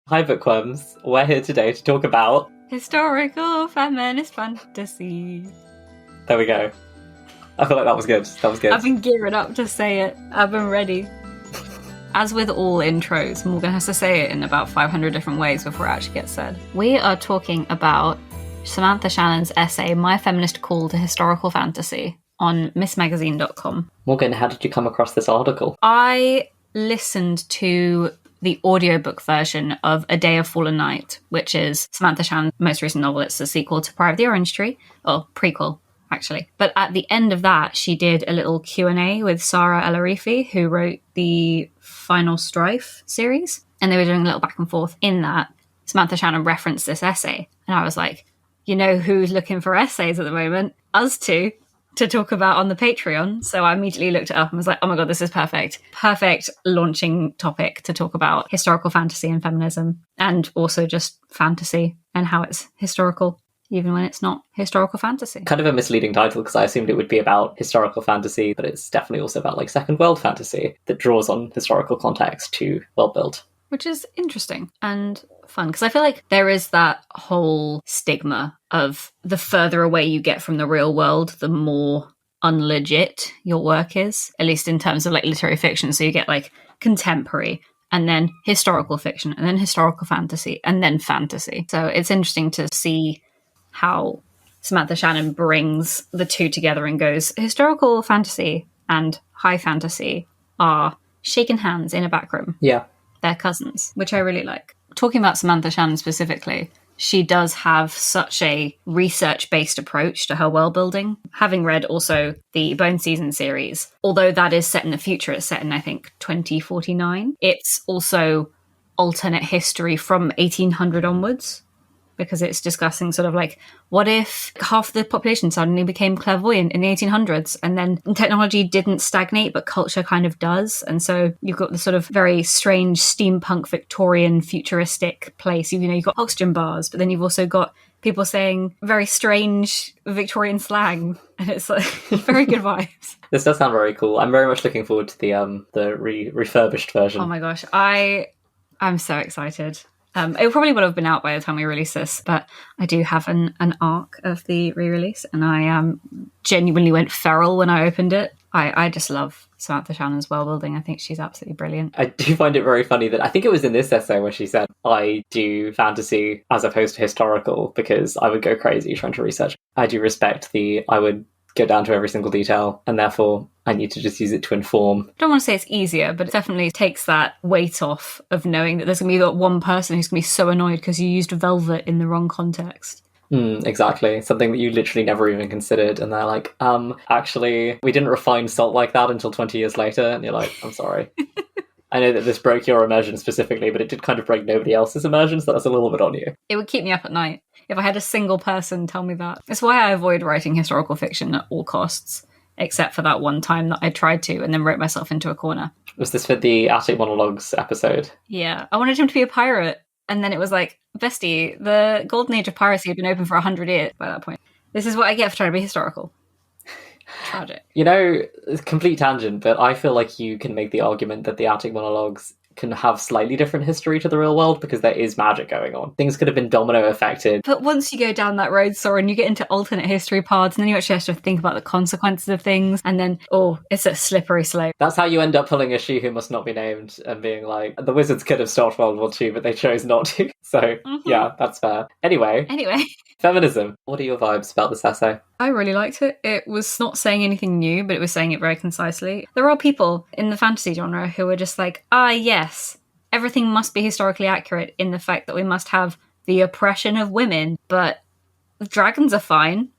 Hi Bookworms, we're here today to talk about... historical feminist fantasy. There we go. I feel like that was good. I've been gearing up to say it. I've been ready. As with all intros, Morgan has to say it in about 500 different ways before it actually gets said. We are talking about Samantha Shannon's essay, My Feminist Call to Historical Fantasy, on missmagazine.com. Morgan, how did you come across this article? I listened to the audiobook version of A Day of Fallen Night, which is Samantha Shannon's most recent novel. It's the sequel to Pride of the Orange Tree, or prequel, actually. But at the end of that, she did a little Q&A with Sarah El-Arifi, who wrote the Final Strife series, and they were doing a little back and forth. In that, Samantha Shannon referenced this essay, and I was like, you know who's looking for essays at the moment? Us two, to talk about on the Patreon. So I immediately looked it up and was like, oh my god, this is perfect. Perfect launching topic to talk about historical fantasy and feminism, and also just fantasy and how it's historical, even when it's not historical fantasy. Kind of a misleading title, because I assumed it would be about historical fantasy, but it's definitely also about like second world fantasy that draws on historical context to world build. Which is interesting and fun, because I feel like there is that whole stigma of the further away you get from the real world, the more unlegit your work is, at least in terms of like literary fiction. So you get like contemporary, and then historical fiction, and then historical fantasy, and then fantasy. So it's interesting to see how Samantha Shannon brings the two together and goes, historical fantasy and high fantasy are shaking hands in a back room. Yeah. They're cousins, which I really like. Talking about Samantha Shannon specifically, she does have such a research-based approach to her world building. Having read also the Bone Season series, although that is set in the future, it's set in, I think, 2049. It's also alternate history from 1800 onwards, because it's discussing sort of like, what if half the population suddenly became clairvoyant in the 1800s, and then technology didn't stagnate, but culture kind of does. And so you've got the sort of very strange steampunk Victorian futuristic place. You know, you've got oxygen bars, but then you've also got people saying very strange Victorian slang. And it's like very good vibes. This does sound very cool. I'm very much looking forward to the refurbished version. Oh my gosh, I'm so excited. It probably would have been out by the time we release this, but I do have an arc of the re-release, and I genuinely went feral when I opened it. I just love Samantha Shannon's world building. I think she's absolutely brilliant. I do find it very funny that I think it was in this essay where she said, I do fantasy as opposed to historical because I would go crazy trying to research. I do respect I would go down to every single detail, and therefore I need to just use it to inform. I don't want to say it's easier, but it definitely takes that weight off of knowing that there's going to be that one person who's going to be so annoyed because you used velvet in the wrong context. Exactly. Something that you literally never even considered, and they're like, actually, we didn't refine salt like that until 20 years later, and you're like, I'm sorry. I know that this broke your immersion specifically, but it did kind of break nobody else's immersion, so that's a little bit on you. It would keep me up at night if I had a single person tell me that. It's why I avoid writing historical fiction at all costs, except for that one time that I tried to and then wrote myself into a corner. Was this for the Attic Monologues episode? Yeah. I wanted him to be a pirate, and then it was like, bestie, the golden age of piracy had been open for 100 years by that point. This is what I get for trying to be historical. Tragic. You know, it's a complete tangent, but I feel like you can make the argument that the Attic Monologues can have slightly different history to the real world because there is magic going on. Things could have been domino affected. But once you go down that road, Soren, you get into alternate history paths, and then you actually have to think about the consequences of things, and then, it's a slippery slope. That's how you end up pulling a She Who Must Not Be Named and being like, the wizards could have stopped World War II, but they chose not to. So, yeah, that's fair. Anyway. Feminism. What are your vibes about this essay? I really liked it. It was not saying anything new, but it was saying it very concisely. There are people in the fantasy genre who are just like, yes, everything must be historically accurate in the fact that we must have the oppression of women, but dragons are fine,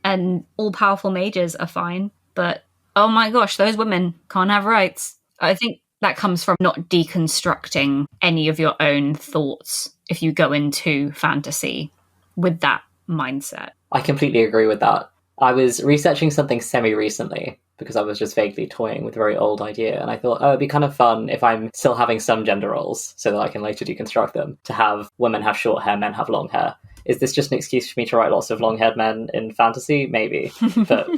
and all-powerful mages are fine, but oh my gosh, those women can't have rights. I think that comes from not deconstructing any of your own thoughts if you go into fantasy with that mindset. I completely agree with that. I was researching something semi-recently because I was just vaguely toying with a very old idea, and I thought, it'd be kind of fun if I'm still having some gender roles so that I can later deconstruct them, to have women have short hair, men have long hair. Is this just an excuse for me to write lots of long-haired men in fantasy? Maybe. But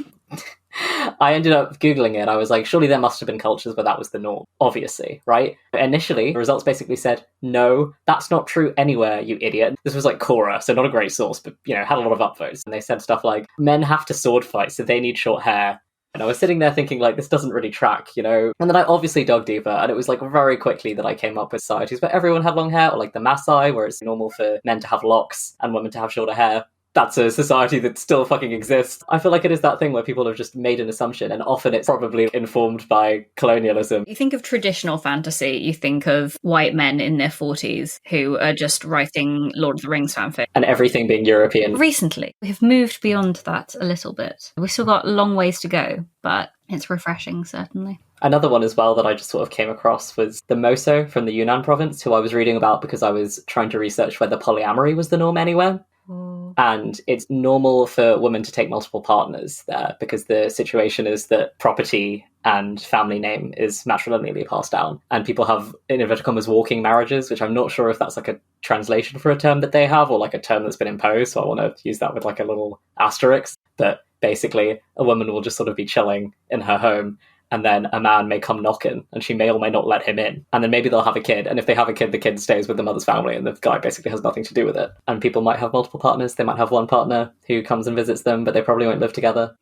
I ended up Googling it. I was like, surely there must have been cultures where that was the norm, obviously, right? But initially, the results basically said, no, that's not true anywhere, you idiot. This was like Quora, so not a great source, but, had a lot of upvotes. And they said stuff like, men have to sword fight, so they need short hair. And I was sitting there thinking, like, this doesn't really track, And then I obviously dug deeper, and it was, like, very quickly that I came up with societies where everyone had long hair, or, like, the Maasai, where it's normal for men to have locks and women to have shorter hair. That's a society that still fucking exists. I feel like it is that thing where people have just made an assumption, and often it's probably informed by colonialism. You think of traditional fantasy, you think of white men in their 40s who are just writing Lord of the Rings fanfic. And everything being European. Recently, we've moved beyond that a little bit. We've still got a long ways to go, but it's refreshing, certainly. Another one as well that I just sort of came across was the Moso from the Yunnan province, who I was reading about because I was trying to research whether polyamory was the norm anywhere. And it's normal for women to take multiple partners there because the situation is that property and family name is matrilineally passed down. And people have, in inverted commas, walking marriages, which I'm not sure if that's like a translation for a term that they have or like a term that's been imposed. So I want to use that with like a little asterisk. But basically, a woman will just sort of be chilling in her home, and then a man may come knocking, and she may or may not let him in. And then maybe they'll have a kid, and if they have a kid, the kid stays with the mother's family, and the guy basically has nothing to do with it. And people might have multiple partners. They might have one partner who comes and visits them, but they probably won't live together.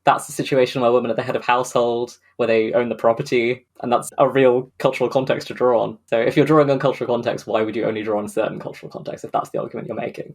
That's the situation where women are the head of household, where they own the property, and that's a real cultural context to draw on. So if you're drawing on cultural context, why would you only draw on certain cultural contexts if that's the argument you're making?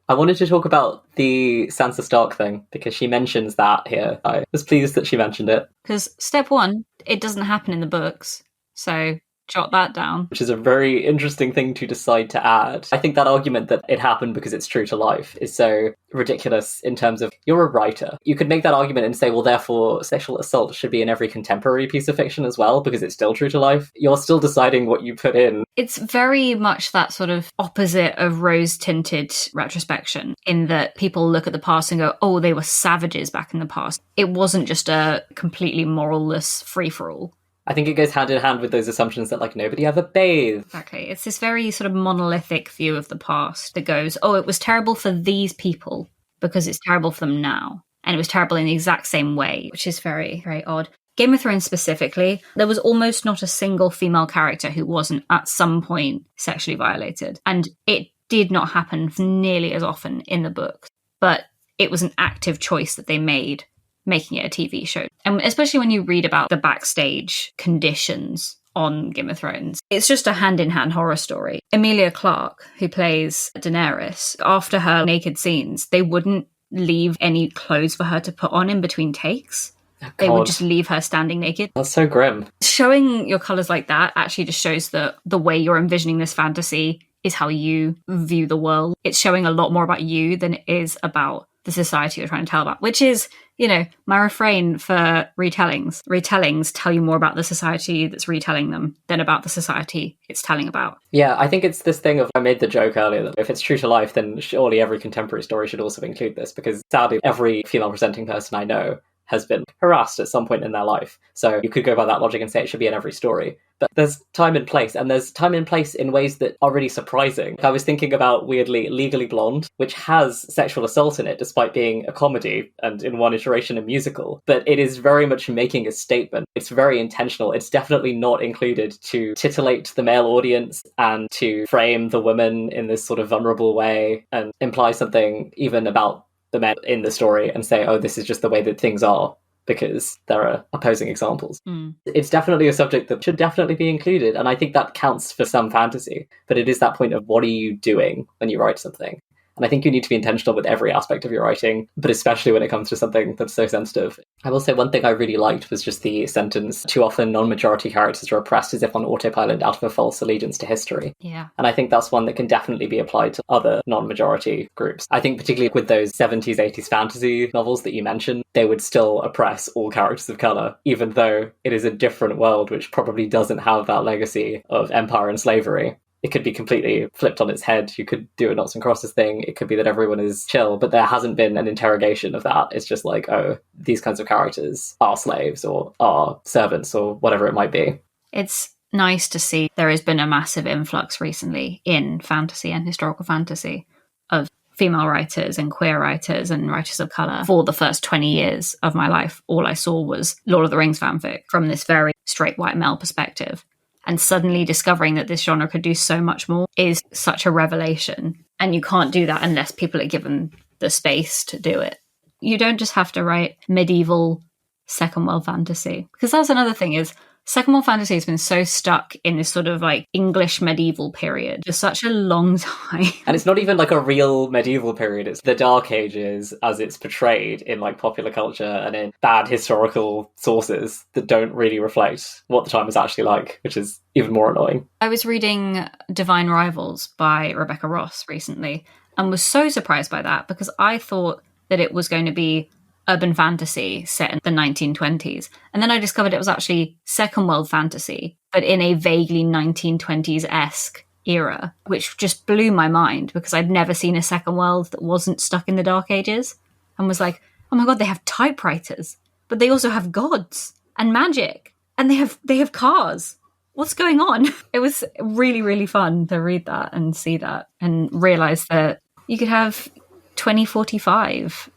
I wanted to talk about the Sansa Stark thing, because she mentions that here. I was pleased that she mentioned it. Because step one, it doesn't happen in the books, so jot that down. Which is a very interesting thing to decide to add. I think that argument that it happened because it's true to life is so ridiculous in terms of, you're a writer. You could make that argument and say, well, therefore, sexual assault should be in every contemporary piece of fiction as well, because it's still true to life. You're still deciding what you put in. It's very much that sort of opposite of rose-tinted retrospection, in that people look at the past and go, oh, they were savages back in the past. It wasn't just a completely moral-less free-for-all. I think it goes hand in hand with those assumptions that, like, nobody ever bathed. Exactly. It's this very sort of monolithic view of the past that goes, oh, it was terrible for these people because it's terrible for them now. And it was terrible in the exact same way, which is very, very odd. Game of Thrones specifically, there was almost not a single female character who wasn't at some point sexually violated. And it did not happen nearly as often in the book. But it was an active choice that they made, making it a TV show. And especially when you read about the backstage conditions on Game of Thrones, it's just a hand-in-hand horror story. Emilia Clarke, who plays Daenerys, after her naked scenes, they wouldn't leave any clothes for her to put on in between takes. Oh, they would just leave her standing naked. That's so grim. Showing your colours like that actually just shows that the way you're envisioning this fantasy is how you view the world. It's showing a lot more about you than it is about the society you're trying to tell about, which is, my refrain for retellings. Retellings tell you more about the society that's retelling them than about the society it's telling about. Yeah, I think it's this thing of, I made the joke earlier that if it's true to life, then surely every contemporary story should also include this, because sadly, every female presenting person I know has been harassed at some point in their life. So you could go by that logic and say it should be in every story. But there's time and place, and there's time and place in ways that are really surprising. I was thinking about, weirdly, Legally Blonde, which has sexual assault in it, despite being a comedy and in one iteration a musical. But it is very much making a statement. It's very intentional. It's definitely not included to titillate the male audience and to frame the women in this sort of vulnerable way and imply something even about the men in the story and say, oh, this is just the way that things are, because there are opposing examples. It's definitely a subject that should definitely be included, and I think that counts for some fantasy, but it is that point of, what are you doing when you write something? And I think you need to be intentional with every aspect of your writing, but especially when it comes to something that's so sensitive. I will say one thing I really liked was just the sentence, too often non-majority characters are oppressed as if on autopilot out of a false allegiance to history. Yeah. And I think that's one that can definitely be applied to other non-majority groups. I think particularly with those 70s, 80s fantasy novels that you mentioned, they would still oppress all characters of colour, even though it is a different world which probably doesn't have that legacy of empire and slavery. It could be completely flipped on its head. You could do a noughts and crosses thing. It could be that everyone is chill, but there hasn't been an interrogation of that. It's just like, oh, these kinds of characters are slaves or are servants or whatever it might be. It's nice to see there has been a massive influx recently in fantasy and historical fantasy of female writers and queer writers and writers of colour for the first 20 years of my life, all I saw was Lord of the Rings fanfic from this very straight white male perspective. And suddenly discovering that this genre could do so much more is such a revelation. And you can't do that unless people are given the space to do it. You don't just have to write medieval second world fantasy. Because that's another thing is second world fantasy has been so stuck in this sort of like English medieval period for such a long time. And it's not even like a real medieval period. It's the Dark Ages as it's portrayed in like popular culture and in bad historical sources that don't really reflect what the time was actually like, which is even more annoying. I was reading Divine Rivals by Rebecca Ross recently and was so surprised by that because I thought that it was going to be urban fantasy set in the 1920s. And then I discovered it was actually second world fantasy, but in a vaguely 1920s-esque era, which just blew my mind because I'd never seen a second world that wasn't stuck in the Dark Ages and was like, oh my God, they have typewriters, but they also have gods and magic and they have cars. What's going on? It was really, really fun to read that and see that and realize that you could have 2045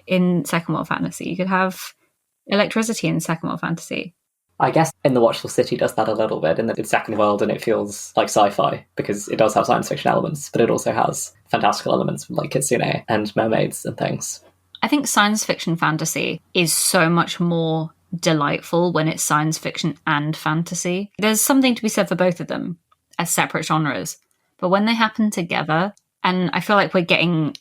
in second world fantasy. You could have electricity in second world fantasy. I guess In the Watchful City does that a little bit in the second world, and it feels like sci-fi because it does have science fiction elements, but it also has fantastical elements like kitsune and mermaids and things. I think science fiction fantasy is so much more delightful when it's science fiction and fantasy. There's something to be said for both of them as separate genres, but when they happen together, and I feel like we're getting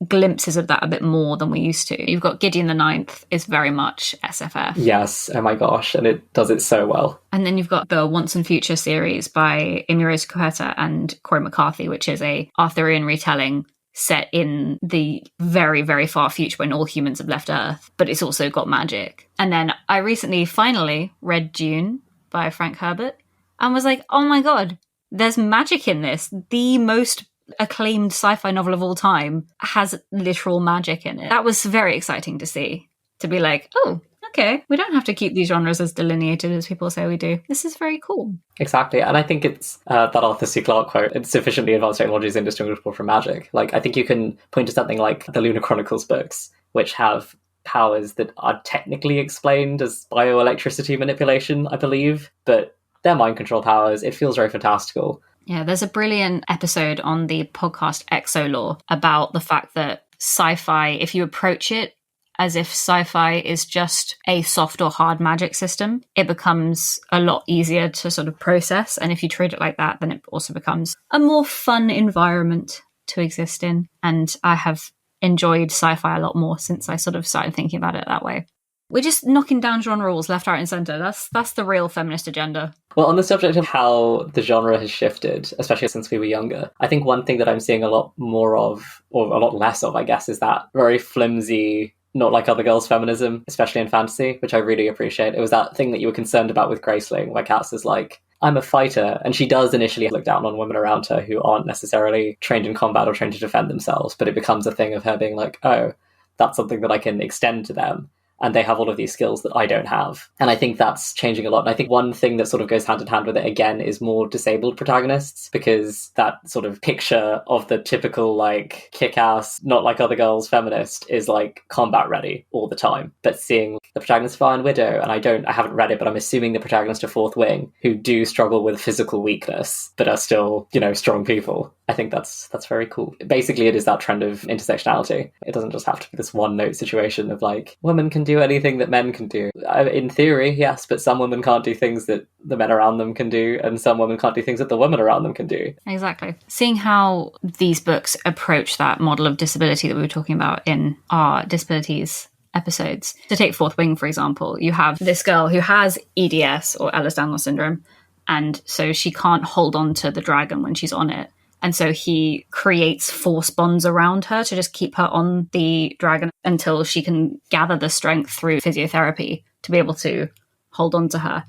glimpses of that a bit more than we used to. You've got Gideon the Ninth is very much SFF. Yes, oh my gosh, and it does it so well. And then you've got the Once and Future series by Emi Koeta and Corey McCarthy, which is a Arthurian retelling set in the very, very far future when all humans have left Earth, but it's also got magic. And then I recently finally read Dune by Frank Herbert and was like, oh my God, there's magic in this. The most acclaimed sci-fi novel of all time has literal magic in it. That was very exciting to see, to be like, oh, okay, we don't have to keep these genres as delineated as people say we do. This is very cool. Exactly, and I think it's that Arthur C. Clarke quote, it's sufficiently advanced technology is indistinguishable from magic. Like, I think you can point to something like the Lunar Chronicles books, which have powers that are technically explained as bioelectricity manipulation, I believe, but they're mind control powers. It feels very fantastical. Yeah, there's a brilliant episode on the podcast Exolore about the fact that sci-fi, if you approach it as if sci-fi is just a soft or hard magic system, it becomes a lot easier to sort of process. And if you treat it like that, then it also becomes a more fun environment to exist in. And I have enjoyed sci-fi a lot more since I sort of started thinking about it that way. We're just knocking down genre rules left, right, and centre. That's the real feminist agenda. Well, on the subject of how the genre has shifted, especially since we were younger, I think one thing that I'm seeing a lot more of, or a lot less of, I guess, is that very flimsy, not like other girls feminism, especially in fantasy, which I really appreciate. It was that thing that you were concerned about with Graceling, where Cass is like, I'm a fighter, and she does initially look down on women around her who aren't necessarily trained in combat or trained to defend themselves, but it becomes a thing of her being like, oh, that's something that I can extend to them. And they have all of these skills that I don't have. And I think that's changing a lot. And I think one thing that sort of goes hand in hand with it, again, is more disabled protagonists, because that sort of picture of the typical, like, kick-ass, not like other girls feminist is, like, combat ready all the time. But seeing the protagonist of Iron Widow, and I haven't read it, but I'm assuming the protagonist of Fourth Wing, who do struggle with physical weakness, but are still, you know, strong people. I think that's very cool. Basically, it is that trend of intersectionality. It doesn't just have to be this one-note situation of, like, women can do anything that men can do. In theory, yes, but some women can't do things that the men around them can do, and some women can't do things that the women around them can do. Exactly. Seeing how these books approach that model of disability that we were talking about in our disabilities episodes. To take Fourth Wing, for example, you have this girl who has EDS, or Ehlers-Danlos syndrome, and so she can't hold on to the dragon when she's on it. And so he creates force bonds around her to just keep her on the dragon until she can gather the strength through physiotherapy to be able to hold on to her.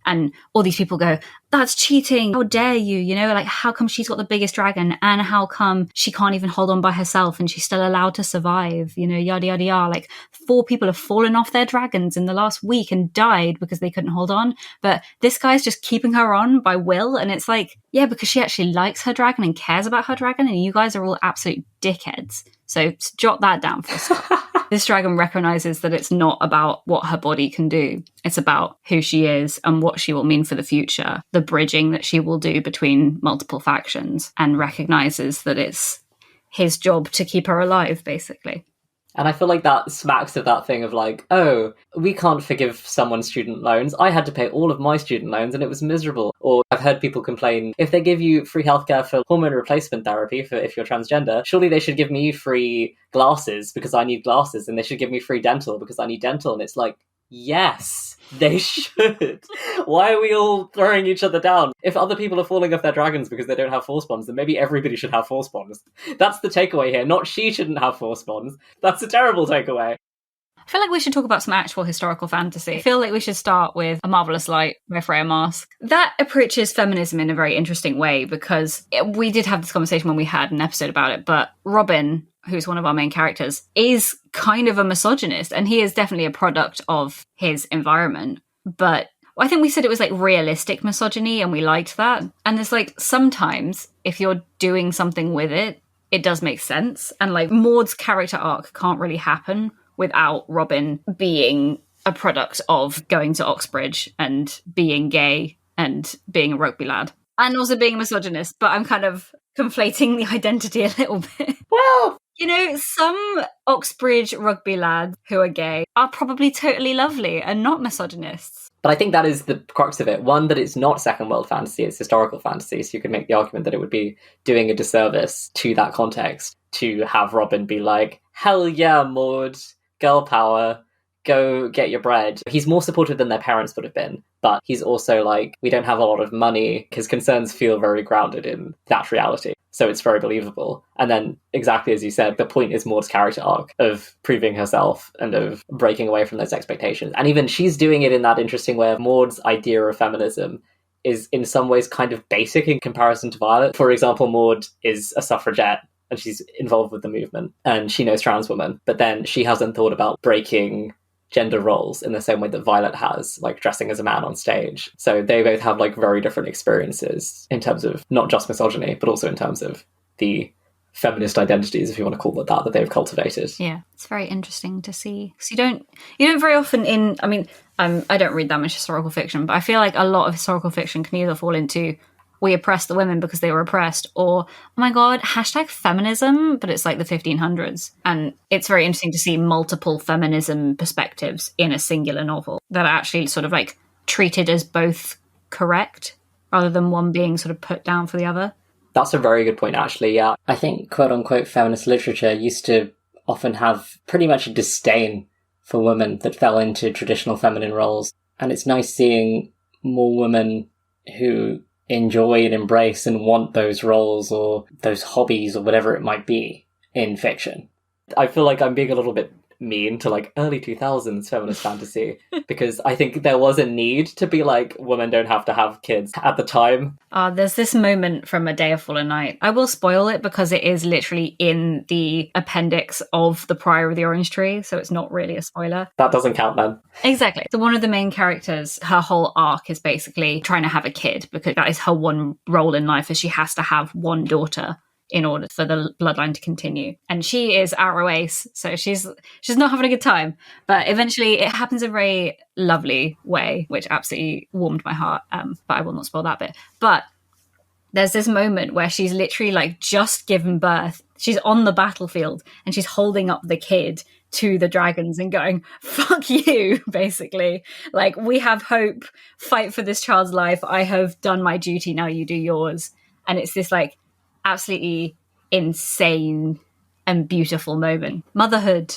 And all these people go, that's cheating. How dare you? You know, like, how come she's got the biggest dragon? And how come she can't even hold on by herself and she's still allowed to survive? You know, yada, yada, yada. Like, 4 people have fallen off their dragons in the last week and died because they couldn't hold on. But this guy's just keeping her on by will. And it's like, yeah, because she actually likes her dragon and cares about her dragon. And you guys are all absolute dickheads. So jot that down for us. This dragon recognizes that it's not about what her body can do. It's about who she is and what she will mean for the future, the bridging that she will do between multiple factions, and recognizes that it's his job to keep her alive, basically. And I feel like that smacks of that thing of like, oh, we can't forgive someone's student loans. I had to pay all of my student loans and it was miserable. Or I've heard people complain, if they give you free healthcare for hormone replacement therapy for if you're transgender, surely they should give me free glasses because I need glasses, and they should give me free dental because I need dental. And it's like, yes, they should. Why are we all throwing each other down? If other people are falling off their dragons because they don't have force bonds, then maybe everybody should have force bonds. That's the takeaway here. Not she shouldn't have force bonds. That's a terrible takeaway. I feel like we should talk about some actual historical fantasy. I feel like we should start with A Marvelous Light by Freya Marske. That approaches feminism in a very interesting way, because we did have this conversation when we had an episode about it, but Robin, who's one of our main characters, is kind of a misogynist, and he is definitely a product of his environment. But I think we said it was like realistic misogyny, and we liked that. And there's like, sometimes if you're doing something with it, it does make sense. And like, Maud's character arc can't really happen without Robin being a product of going to Oxbridge and being gay and being a rugby lad. And also being a misogynist, but I'm kind of conflating the identity a little bit. Well, you know, some Oxbridge rugby lads who are gay are probably totally lovely and not misogynists. but I think that is the crux of it. One, that it's not second world fantasy, it's historical fantasy. So you could make the argument that it would be doing a disservice to that context to have Robin be like, hell yeah, Maud, girl power, go get your bread. He's more supportive than their parents would have been, but he's also like, we don't have a lot of money. His concerns feel very grounded in that reality. So it's very believable. And then, exactly as you said, the point is Maud's character arc of proving herself and of breaking away from those expectations. And even she's doing it in that interesting way of Maud's idea of feminism is in some ways kind of basic in comparison to Violet. For example, Maud is a suffragette and she's involved with the movement and she knows trans women, but then she hasn't thought about breaking gender roles in the same way that Violet has, like dressing as a man on stage. So they both have like very different experiences in terms of not just misogyny, but also in terms of the feminist identities, if you want to call it that they've cultivated. Yeah, it's very interesting to see. Because you don't very often I don't read that much historical fiction, but I feel like a lot of historical fiction can either fall into we oppressed the women because they were oppressed, or, oh my god, #feminism, but it's like the 1500s. And it's very interesting to see multiple feminism perspectives in a singular novel that are actually sort of like treated as both correct, rather than one being sort of put down for the other. That's a very good point, actually, yeah. I think quote-unquote feminist literature used to often have pretty much a disdain for women that fell into traditional feminine roles. And it's nice seeing more women who enjoy and embrace and want those roles or those hobbies or whatever it might be in fiction. I feel like I'm being a little bit mean to like early 2000s feminist fantasy because I think there was a need to be like, women don't have to have kids at the time. There's this moment from A Day of Fallen Night. I will spoil it because it is literally in the appendix of The Prior of the Orange Tree, so it's not really a spoiler. That doesn't count then. Exactly. So one of the main characters, her whole arc is basically trying to have a kid because that is her one role in life, is she has to have one daughter in order for the bloodline to continue. And she is Arrow Ace, so she's not having a good time. But eventually it happens in a very lovely way, which absolutely warmed my heart. But I will not spoil that bit. But there's this moment where she's literally like just given birth. She's on the battlefield and she's holding up the kid to the dragons and going, fuck you, basically. Like, we have hope, fight for this child's life. I have done my duty, now you do yours. And it's this like absolutely insane and beautiful moment. Motherhood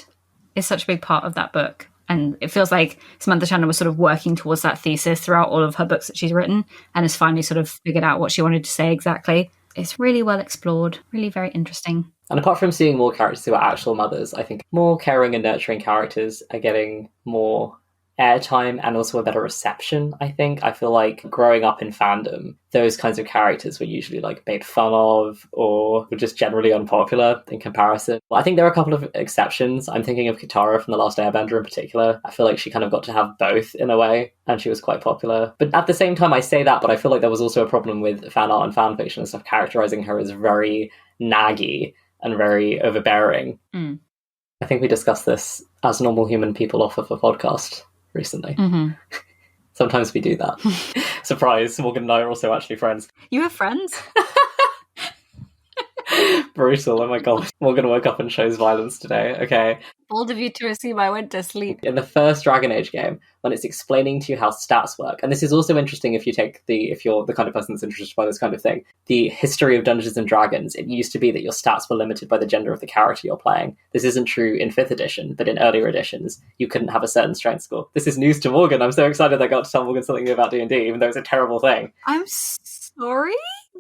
is such a big part of that book. And it feels like Samantha Shannon was sort of working towards that thesis throughout all of her books that she's written and has finally sort of figured out what she wanted to say exactly. It's really well explored, really very interesting. And apart from seeing more characters who are actual mothers, I think more caring and nurturing characters are getting more airtime and also a better reception, I think. I feel like growing up in fandom, those kinds of characters were usually like made fun of or were just generally unpopular in comparison. Well, I think there are a couple of exceptions. I'm thinking of Katara from The Last Airbender in particular. I feel like she kind of got to have both in a way, and she was quite popular. But at the same time, I say that, but I feel like there was also a problem with fan art and fanfiction and stuff characterizing her as very naggy and very overbearing. I think we discussed this as normal human people off of a podcast recently. Sometimes we do that. Surprise, Morgan and I are also actually friends. You have friends? Brutal, oh my god. Morgan woke up and chose violence today. Okay. Bold of you to assume I went to sleep. In the first Dragon Age game, when it's explaining to you how stats work, and this is also interesting if you're the kind of person that's interested by this kind of thing, the history of Dungeons and Dragons, it used to be that your stats were limited by the gender of the character you're playing. This isn't true in 5th edition, but in earlier editions, you couldn't have a certain strength score. This is news to Morgan. I'm so excited I got to tell Morgan something new about D&D, even though it's a terrible thing. I'm sorry?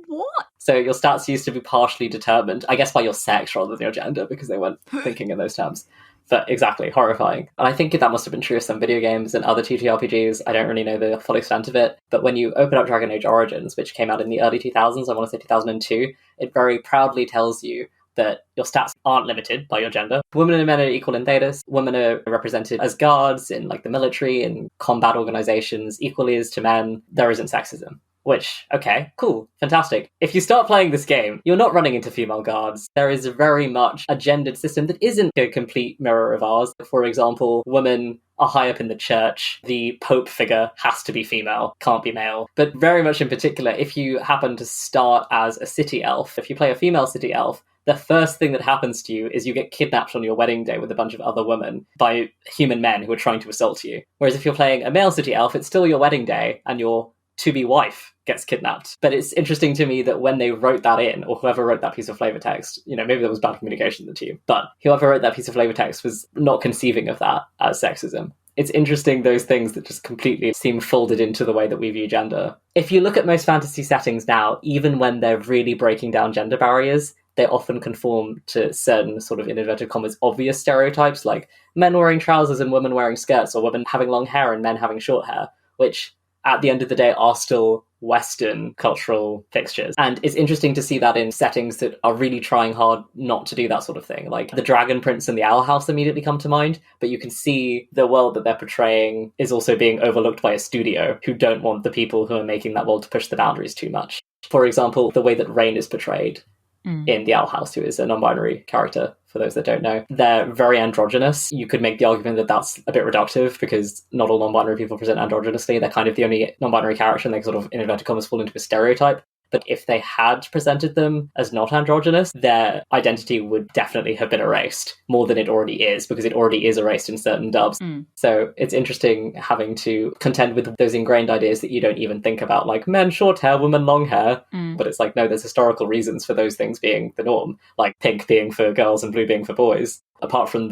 What? So your stats used to be partially determined, I guess, by your sex rather than your gender, because they weren't thinking in those terms. But exactly, horrifying. And I think that must have been true of some video games and other TTRPGs. I don't really know the full extent of it. But when you open up Dragon Age Origins, which came out in the early 2000s, I want to say 2002, it very proudly tells you that your stats aren't limited by your gender. Women and men are equal in Thedas. Women are represented as guards in like the military and combat organizations equally as to men. There isn't sexism. Which, okay, cool, fantastic. If you start playing this game, you're not running into female guards. There is very much a gendered system that isn't a complete mirror of ours. For example, women are high up in the church. The Pope figure has to be female, can't be male. But very much in particular, if you happen to start as a city elf, if you play a female city elf, the first thing that happens to you is you get kidnapped on your wedding day with a bunch of other women by human men who are trying to assault you. Whereas if you're playing a male city elf, it's still your wedding day and your to-be wife gets kidnapped. But it's interesting to me that when they wrote that in, or whoever wrote that piece of flavor text, maybe there was bad communication in the team, but whoever wrote that piece of flavor text was not conceiving of that as sexism. It's interesting, those things that just completely seem folded into the way that we view gender. If you look at most fantasy settings now, even when they're really breaking down gender barriers, they often conform to certain sort of, in inverted commas, obvious stereotypes, like men wearing trousers and women wearing skirts, or women having long hair and men having short hair, which at the end of the day are still Western cultural fixtures. And it's interesting to see that in settings that are really trying hard not to do that sort of thing. Like the Dragon Prince and the Owl House immediately come to mind, but you can see the world that they're portraying is also being overlooked by a studio who don't want the people who are making that world to push the boundaries too much. For example, the way that Rain is portrayed in the Owl House, who is a non-binary character, for those that don't know. They're very androgynous. You could make the argument that that's a bit reductive because not all non-binary people present androgynously. They're kind of the only non-binary character and they sort of, in inverted commas, fall into a stereotype. But if they had presented them as not androgynous, their identity would definitely have been erased more than it already is, because it already is erased in certain dubs. So it's interesting having to contend with those ingrained ideas that you don't even think about, like men short hair, women long hair. But it's like, no, there's historical reasons for those things being the norm, like pink being for girls and blue being for boys. Apart from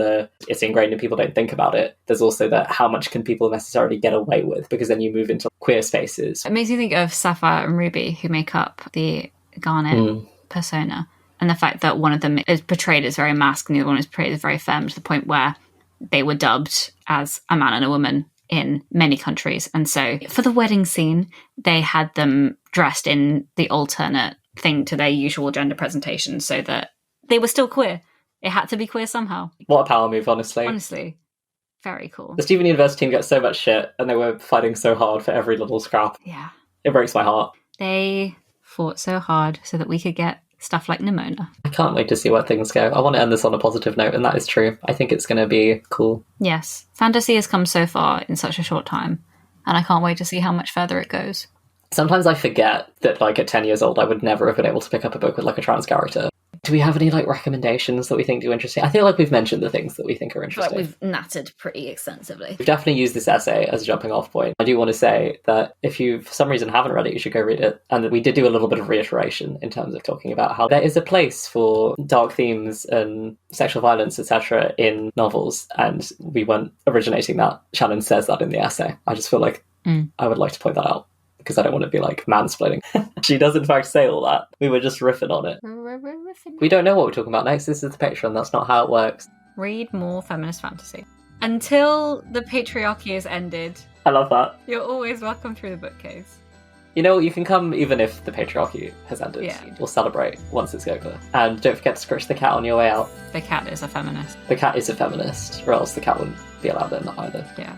it's ingrained and people don't think about it, there's also that how much can people necessarily get away with, because then you move into queer spaces. It makes me think of Sapphire and Ruby, who make up the Garnet persona, and the fact that one of them is portrayed as very masculine, the other one is portrayed as very femme, to the point where they were dubbed as a man and a woman in many countries. And so for the wedding scene, they had them dressed in the alternate thing to their usual gender presentation so that they were still queer. It had to be queer somehow. What a power move, honestly. Honestly. Very cool. The Steven Universe team gets so much shit, and they were fighting so hard for every little scrap. Yeah. It breaks my heart. They fought so hard so that we could get stuff like Nimona. I can't wait to see where things go. I want to end this on a positive note, and that is true. I think it's going to be cool. Yes. Fantasy has come so far in such a short time, and I can't wait to see how much further it goes. Sometimes I forget that, like, at 10 years old, I would never have been able to pick up a book with, like, a trans character. Do we have any, like, recommendations that we think are interesting? I feel like we've mentioned the things that we think are interesting. Like we've nattered pretty extensively. We've definitely used this essay as a jumping off point. I do want to say that if you, for some reason, haven't read it, you should go read it. And that we did do a little bit of reiteration in terms of talking about how there is a place for dark themes and sexual violence, etc. in novels. And we weren't originating that. Shannon says that in the essay. I just feel like I would like to point that out, because I don't want to be like mansplaining. She does in fact say all that. We were just riffing on it. We don't know what we're talking about next. This is the picture and that's not how it works. Read more feminist fantasy. Until the patriarchy is ended, I love that. you're always welcome through the bookcase. You know, you can come even if the patriarchy has ended. Yeah. We'll celebrate once it's over. And don't forget to scratch the cat on your way out. The cat is a feminist. The cat is a feminist, or else the cat wouldn't be allowed in either. Yeah.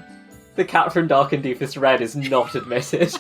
The cat from Dark and Deepest Red is not admitted.